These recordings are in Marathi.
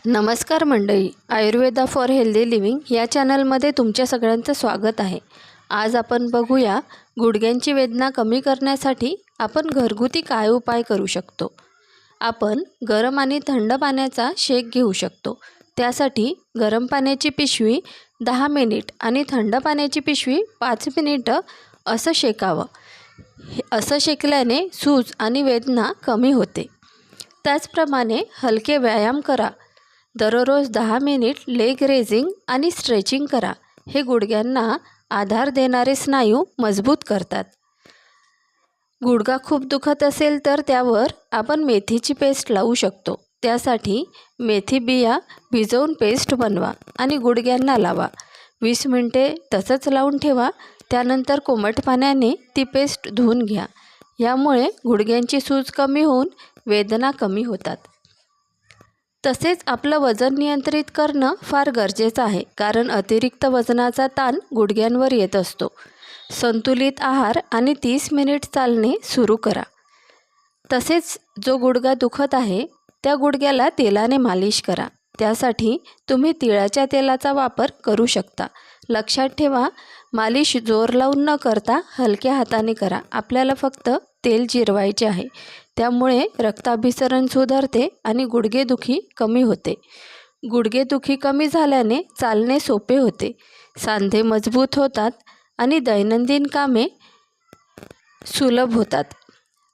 नमस्कार मंडळी, आयुर्वेदा फॉर हेल्दी लिव्हिंग या चॅनलमध्ये तुमच्या सगळ्यांचं स्वागत आहे। आज आपण बघूया गुडघ्यांची वेदना कमी करण्यासाठी आपण घरगुती काय उपाय करू शकतो। आपण गरम आणि थंड पाण्याचा शेक घेऊ शकतो। त्यासाठी गरम पाण्याची पिशवी 10 मिनिट आणि थंड पाण्याची पिशवी 5 मिनिटं असं शेकावं। असं शेकल्याने सूज आणि वेदना कमी होते। त्याचप्रमाणे हलके व्यायाम करा। दररोज 10 मिनिट लेग रेझिंग आणि स्ट्रेचिंग करा। हे गुडघ्यांना आधार देणारे स्नायू मजबूत करतात। गुडघा खूप दुखत असेल तर त्यावर आपण मेथीची पेस्ट लावू शकतो। त्यासाठी मेथी बिया भिजवून पेस्ट बनवा आणि गुडघ्यांना लावा। 20 मिनिटे तसंच लावून ठेवा। त्यानंतर कोमट पाण्याने ती पेस्ट धुवून घ्या। यामुळे गुडघ्यांची सूज कमी होऊन वेदना कमी होतात। तसेच आपलं वजन नियंत्रित करणं फार गरजेचं आहे, कारण अतिरिक्त वजनाचा ताण गुडघ्यांवर येत असतो। संतुलित आहार आणि 30 मिनिट चालणे सुरू करा। तसेच जो गुडघा दुखत आहे त्या गुडघ्याला तेलाने मालिश करा। त्यासाठी तुम्ही तिळाच्या तेलाचा वापर करू शकता। लक्षात ठेवा, मालिश जोर लावून न करता हलक्या हाताने करा। आपल्याला फक्त तेल जिरवायचे आहे। त्यामुळे रक्ताभिसरण सुधारते आणि गुडघेदुखी कमी होते। गुडघेदुखी कमी झाल्याने चालणे सोपे होते, सांधे मजबूत होतात आणि दैनंदिन कामे सुलभ होतात।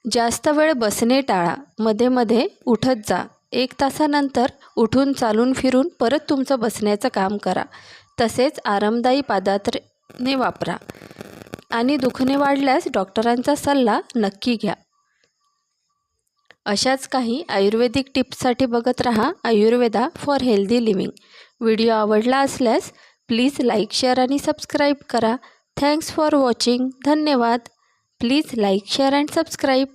जास्त वेळ बसणे टाळा, मध्ये मध्ये उठत जा। 1 तासानंतर उठून चालून फिरून परत तुमचं बसण्याचं काम करा। तसेच आरामदायी पादत्राणे वापरा आणि दुखणे वाढल्यास डॉक्टरांचा सल्ला नक्की घ्या। अशाच काही आयुर्वेदिक टिप्ससाठी बघत रहा Ayurveda for healthy living. Video आवडला असल्यास प्लीज लाईक, शेअर आणि सबस्क्राईब करा। Thanks for watching. धन्यवाद। Please like, share and subscribe.